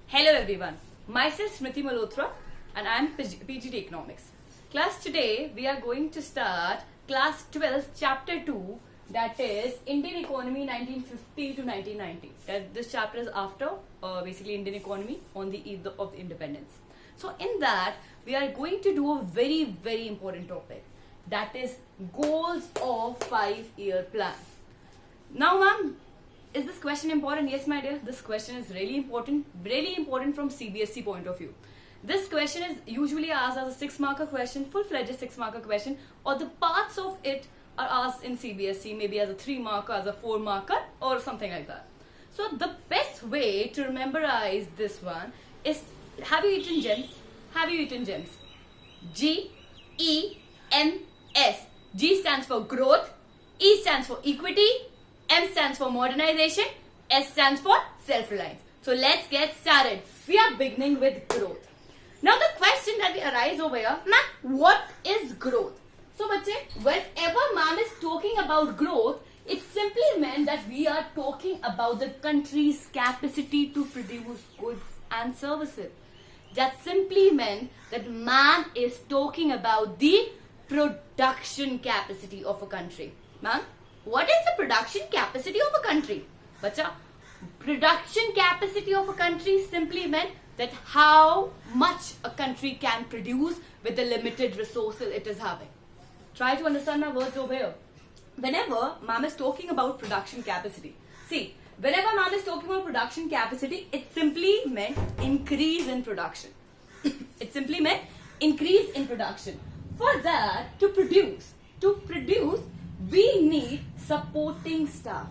Hello everyone, myself Smriti Malhotra and I am PGT Economics. Class, today we are going to start class 12 chapter 2, that is Indian Economy 1950 to 1990. This chapter is after basically Indian economy on the eve of the independence. So in that we are going to do a very important topic, that is goals of 5-year plan. Now ma'am, is this question important? Yes, my dear. This question is really important from CBSE point of view. This question is usually asked as a 6-marker question, full-fledged 6-marker question, or the parts of it are asked in CBSE, maybe as a 3-marker, as a 4-marker, or something like that. So the best way to memorize this one is, have you eaten gems? Have you eaten gems? G-E-M-S. G stands for growth, E stands for equity, M stands for modernization, S stands for self-reliance. So let's get started. We are beginning with growth. Now the question that arises over here, ma'am, what is growth? So bache, whenever ma'am is talking about growth, it simply meant that we are talking about the country's capacity to produce goods and services. That simply meant that ma'am is talking about the production capacity of a country. Ma'am, what is the production capacity of a country? Bacha, production capacity of a country simply meant that how much a country can produce with the limited resources it is having. Try to understand my words over here. Whenever ma'am is talking about production capacity, see, whenever ma'am is talking about production capacity, it simply meant increase in production. It simply meant increase in production. For that, to produce, we need supporting staff.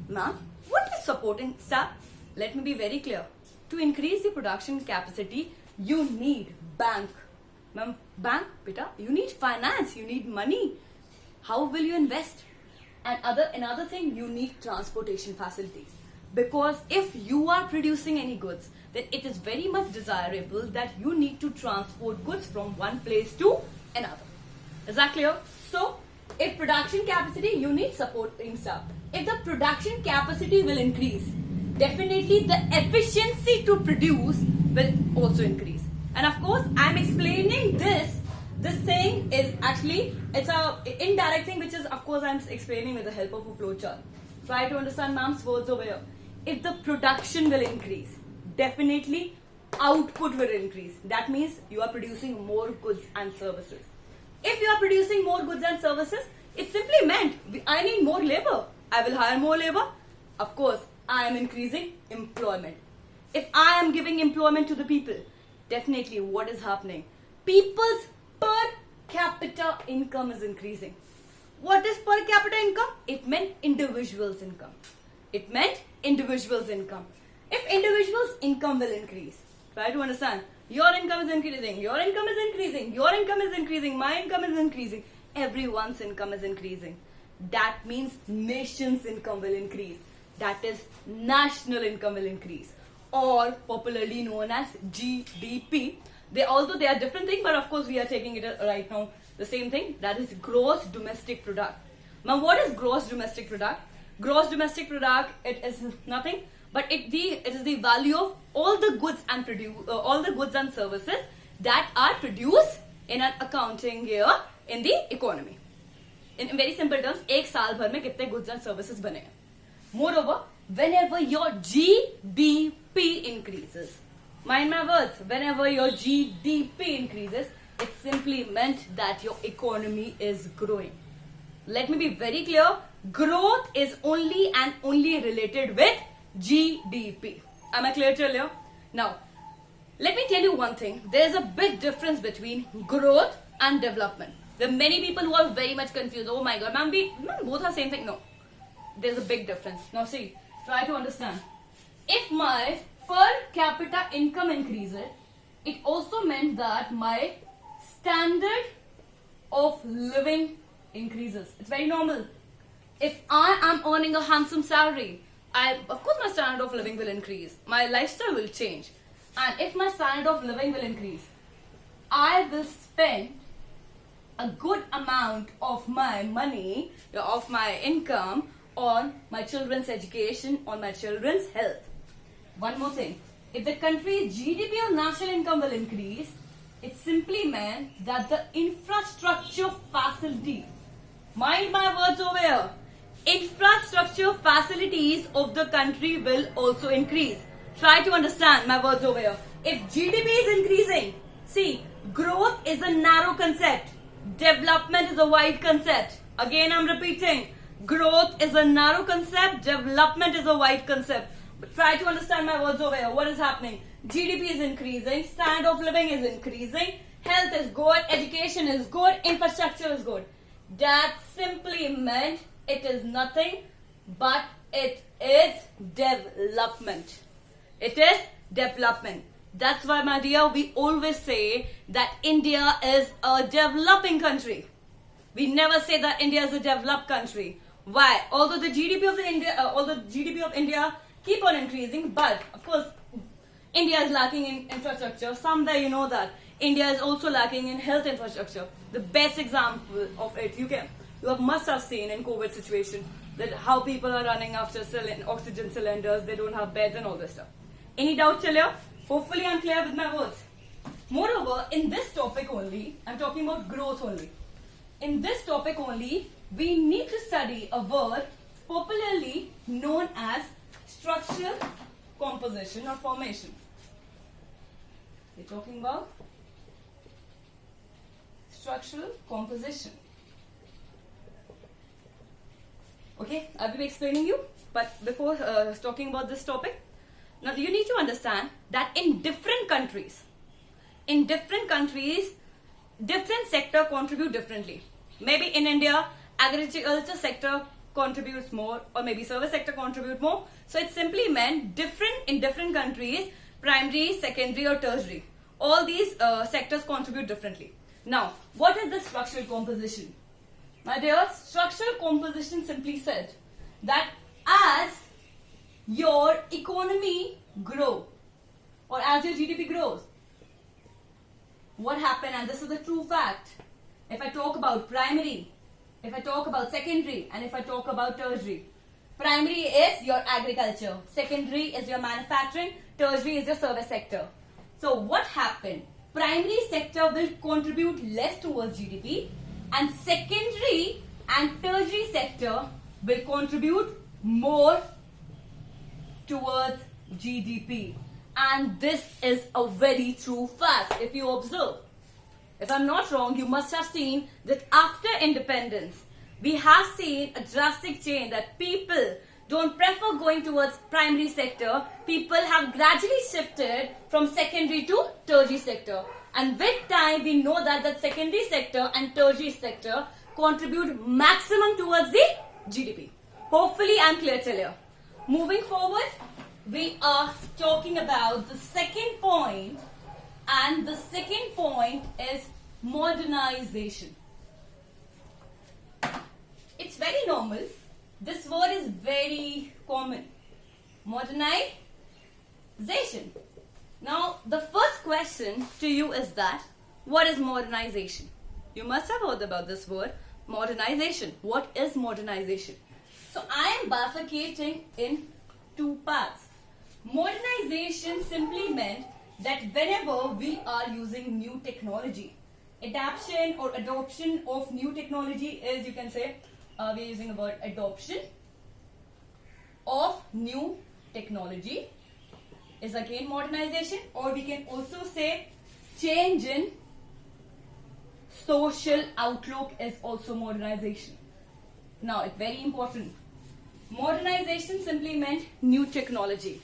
Ma'am, what is supporting staff? Let me be very clear. To increase the production capacity, you need bank. Ma'am, bank, beta, you need finance, you need money. How will you invest? And another thing, you need transportation facilities. Because if you are producing any goods, then it is very much desirable that you need to transport goods from one place to another. Is that clear? So, if production capacity, you need supporting staff. If the production capacity will increase, definitely the efficiency to produce will also increase. And of course, I'm explaining this thing is actually, it's a indirect thing, which is of course I'm explaining with the help of a flowchart. Try to understand ma'am's words over here. If the production will increase, definitely output will increase. That means you are producing more goods and services. If you are producing more goods and services, it simply meant I need more labor. I will hire more labor. Of course, I am increasing employment. If I am giving employment to the people, definitely what is happening? People's per capita income is increasing. What is per capita income? It meant individuals' income. It meant individuals' income. If individuals' income will increase, try to understand. Your income is increasing, your income is increasing, your income is increasing, my income is increasing. Everyone's income is increasing. That means nation's income will increase. That is, national income will increase. Or popularly known as GDP. Although they are different things, but of course we are taking it right now the same thing. That is gross domestic product. Now what is gross domestic product? Gross domestic product, it is nothing but it is the value of all the goods and services that are produced in an accounting year in the economy. In very simple terms, एक साल भर में कितने goods and services बने हैं. Moreover, whenever your GDP increases, mind my words, whenever your GDP increases, it simply meant that your economy is growing. Let me be very clear, growth is only and only related with GDP. Am I clear till here? Now, let me tell you one thing. There is a big difference between growth and development. There are many people who are very much confused. Oh my god, ma'am, both are same thing. No, there's a big difference. Now see, try to understand. If my per capita income increases, it also meant that my standard of living increases. It's very normal. If I am earning a handsome salary, of course my standard of living will increase. My lifestyle will change. And if my standard of living will increase, I will spend a good amount of my money, of my income on my children's education, on my children's health. One more thing. if the country's GDP or national income will increase, it simply meant that the infrastructure facility, mind my words over here, infrastructure facilities of the country will also increase. Try to understand my words over here. If GDP is increasing, see, growth is a narrow concept, development is a wide concept. Again, I'm repeating, growth is a narrow concept, development is a wide concept. But try to understand my words over here. What is happening? GDP is increasing, standard of living is increasing, health is good, education is good, infrastructure is good. That simply meant it is nothing but it is development. It is development. That's why, my dear, we always say that India is a developing country. We never say that India is a developed country. Why? Although the GDP of India keep on increasing, but of course India is lacking in infrastructure. Somewhere you know that India is also lacking in health infrastructure. The best example of it you must have seen in COVID situation, that how people are running after oxygen cylinders, they don't have beds and all this stuff. Any doubt till here? Hopefully I'm clear with my words. Moreover, in this topic only, I'm talking about growth only. In this topic only, we need to study a word popularly known as structural composition or formation. We're talking about structural composition. Okay, I will be explaining you, but before talking about this topic, now you need to understand that in different countries, different sector contribute differently. Maybe in India, agriculture sector contributes more, or maybe service sector contribute more. So it simply meant different in different countries, primary, secondary or tertiary. All these sectors contribute differently. Now, what is the structural composition? My dear, structural composition simply said that as your economy grows, or as your GDP grows, what happened, and this is a true fact, if I talk about primary, if I talk about secondary, and if I talk about tertiary. Primary is your agriculture, secondary is your manufacturing, tertiary is your service sector. So what happened? Primary sector will contribute less towards GDP, and secondary and tertiary sector will contribute more towards GDP. And this is a very true fact if you observe. If I'm not wrong, you must have seen that after independence, we have seen a drastic change that people don't prefer going towards primary sector. People have gradually shifted from secondary to tertiary sector. And with time, we know that the secondary sector and tertiary sector contribute maximum towards the GDP. Hopefully, I'm clear till here. Moving forward, we are talking about the second point, and the second point is modernization. It's very normal. This word is very common. Modernization. Now, the first question to you is that, what is modernization? You must have heard about this word, modernization. What is modernization? So, I am bifurcating in two parts. Modernization simply meant that whenever we are using new technology, adoption of new technology is, you can say, we're using the word adoption of new technology is again modernization, or we can also say change in social outlook is also modernization. Now, it's very important. Modernization simply meant new technology.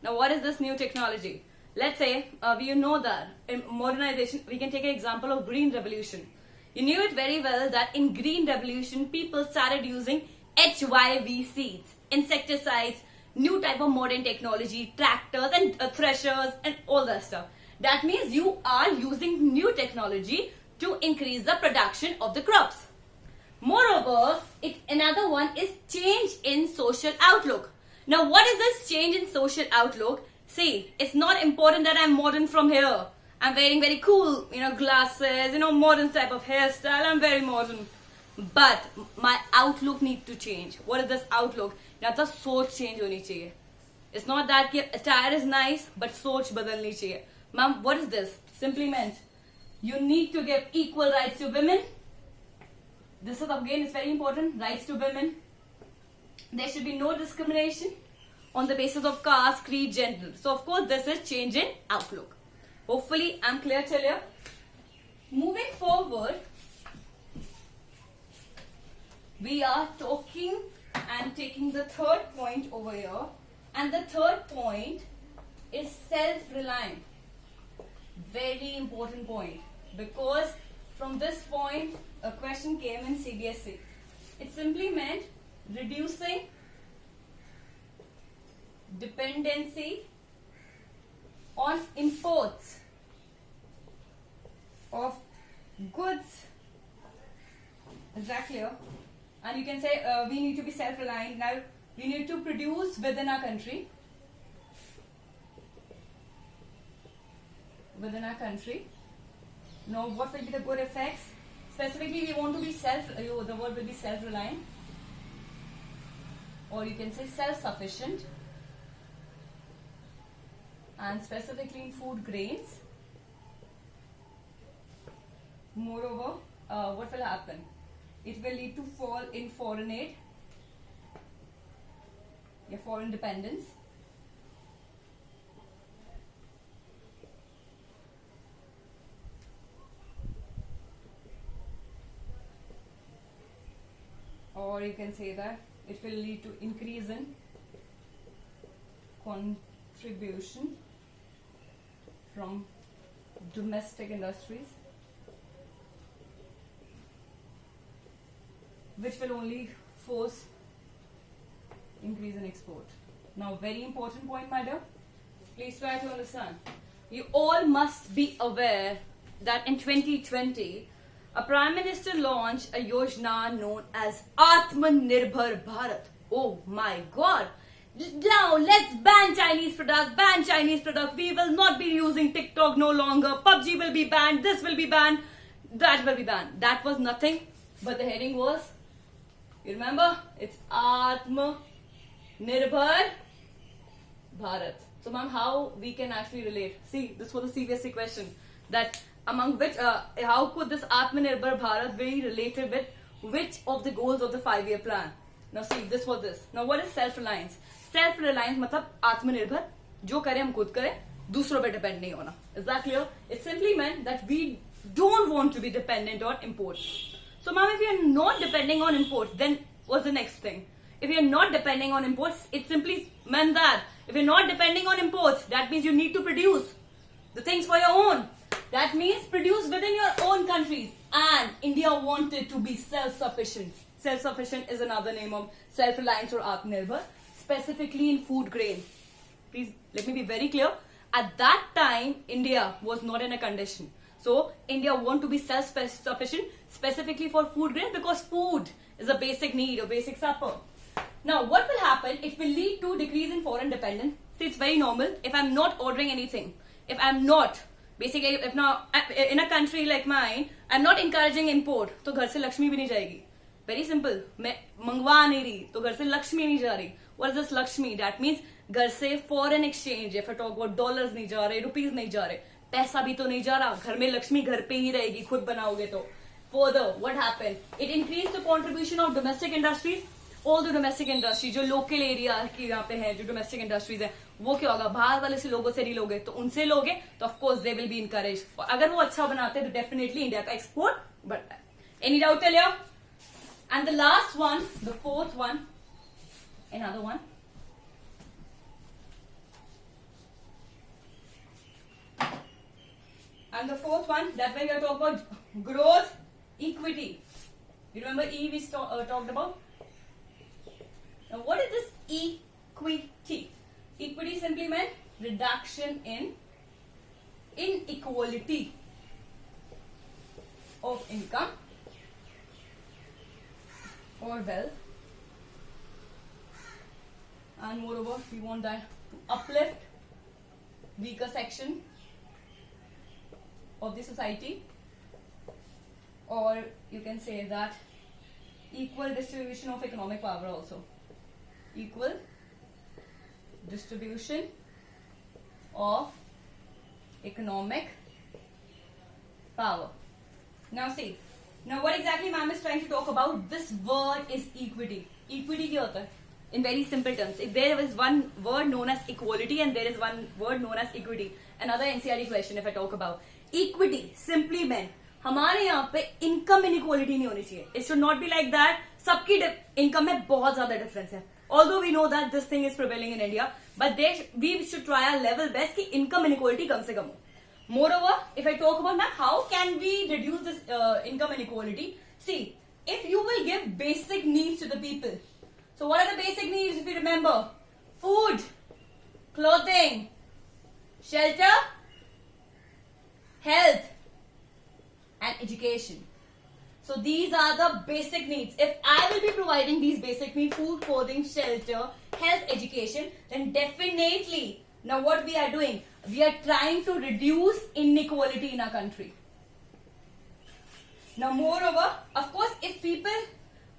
Now, what is this new technology? Let's say, we know that in modernization, we can take an example of Green Revolution. You knew it very well that in Green Revolution, people started using HYV seeds, insecticides, new type of modern technology, tractors and threshers and all that stuff. That means you are using new technology to increase the production of the crops. Moreover, another one is change in social outlook. Now, what is this change in social outlook? See, it's not important that I'm modern from here. I'm wearing very cool, glasses, modern type of hairstyle. I'm very modern. But my outlook needs to change. What is this outlook? Now, the soch change honi chahiye. It's not that कि attire is nice, but सोच बदलनी चाहिए. Ma'am, what is this? Simply meant you need to give equal rights to women. This is again is very important. Rights to women. There should be no discrimination on the basis of caste, creed, gender. So of course this is change in outlook. Hopefully I'm clear till here. Moving forward, we are talking and taking the third point over here, and the third point is self-reliant. Very important point, because from this point a question came in CBSE. It simply meant reducing dependency on imports of goods. Is that clear? And you can say we need to be self-reliant. Now we need to produce within our country. Within our country. Now what will be the good effects? Specifically we want to be the word will be self-reliant, or you can say self-sufficient, and specifically in food grains. Moreover, what will happen? It will lead to fall in foreign aid, foreign dependence. Or you can say that it will lead to increase in contribution from domestic industries, which will only force increase in export. Now very important point, madam. Please try to understand. You all must be aware that in 2020, a Prime Minister launched a yojana known as Atmanirbhar Bharat. Oh my God! Now let's ban Chinese product. We will not be using TikTok no longer. PUBG will be banned. This will be banned. That will be banned. That was nothing, but the heading was, you remember? It's Atmanirbhar Bharat. So ma'am, how we can actually relate? See, this was a CBSE question, that among which, how could this Atmanirbhar Bharat be related with which of the goals of the 5-year plan? Now see, this was this. Now what is self-reliance? Self-reliance मतलब आत्मनिर्भर, जो करें हम खुद करें, दूसरों पे depend नहीं होना. Is that clear? It simply meant that we don't want to be dependent on imports. So ma'am, if you are not depending on imports, then what's the next thing? If you are not depending on imports, it simply meant that if you're not depending on imports, that means you need to produce the things for your own. That means produce within your own countries. And India wanted to be self-sufficient. Self-sufficient is another name of self-reliance or Atmanirbhar, specifically in food grain. Please let me be very clear. At that time, India was not in a condition. So India want to be self-sufficient, specifically for food grain, because food is a basic need, a basic supper. Now what will happen? It will lead to decrease in foreign dependence. See, it's very normal. If I'm not ordering anything, if I'm not basically, if now in a country like mine, I'm not encouraging import, तो घर से लक्ष्मी भी नहीं जाएगी. Very simple. मैं मंगवा नहीं रही, तो घर से लक्ष्मी नहीं जा रही. What is this Lakshmi? That means घर से foreign exchange, if I talk about dollars नहीं जा रहे, rupees नहीं जा रहे, पैसा भी तो नहीं जा रहा. घर में लक्ष्मी घर पे ही रहेगी, खुद बनाओगे तो. Further, what happened? It increased the contribution of domestic industries. All the domestic industry जो local area की यहाँ पे है, जो domestic industries है, वो क्या होगा? बाहर वाले से लोगों से नहीं लोगे, तो उनसे लोगे, तो of course they will be encouraged. और अगर वो अच्छा बनाते हैं, तो definitely India का export बढ़ता है. Any doubt till here? And the last one, the fourth one, another one. And the fourth one, that way we are talking about growth, equity. You remember E we talked about? Now what is this equity? Equity simply meant reduction in inequality of income or wealth, and moreover we want that to uplift weaker section of the society, or you can say that equal distribution of economic power also. Equal distribution of economic power. Now see, now what exactly ma'am is trying to talk about? This word is equity. Equity क्या होता है? In very simple terms, if there is one word known as equality and there is one word known as equity, another NCERT question if I talk about equity simply meant हमारे यहाँ पे income inequality नहीं होनी चाहिए. It should not be like that. सबकी income में बहुत ज्यादा डिफरेंस है. Although we know that this thing is prevailing in India, but we should try our level best कि इनकम इनइक्वालिटी कम से कम हो. Moreover, if I talk about now, how can we reduce this income inequality? See, if you will give basic needs to the people. So what are the basic needs if you remember? Food, clothing, shelter, health, and education. So these are the basic needs. If I will be providing these basic needs, food, clothing, shelter, health, education, then definitely, now what we are doing? We are trying to reduce inequality in our country. Now moreover, of course, if people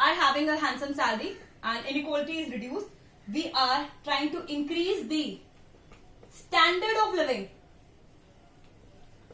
are having a handsome salary and inequality is reduced, we are trying to increase the standard of living.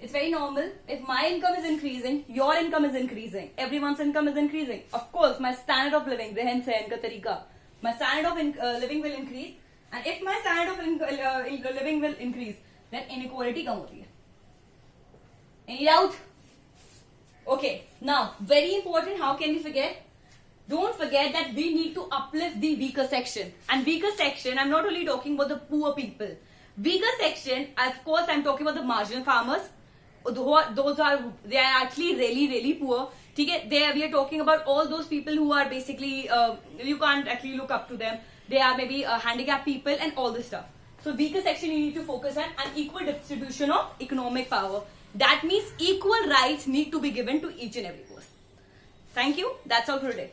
It's very normal. If my income is increasing, your income is increasing, everyone's income is increasing. Of course, my standard of living, rehan sehn ka tarika, my standard of living will increase. And if my standard of living will increase, then inequality come hoti hai. Any doubt? Okay, now, very important, how can we forget? Don't forget that we need to uplift the weaker section. And weaker section, I'm not only talking about the poor people. Weaker section, of course, I'm talking about the marginal farmers. They are actually really poor. Okay? We are talking about all those people who are basically, you can't actually look up to them. They are maybe handicapped people and all this stuff. So weaker section you need to focus on an equal distribution of economic power. That means equal rights need to be given to each and every person. Thank you. That's all for today.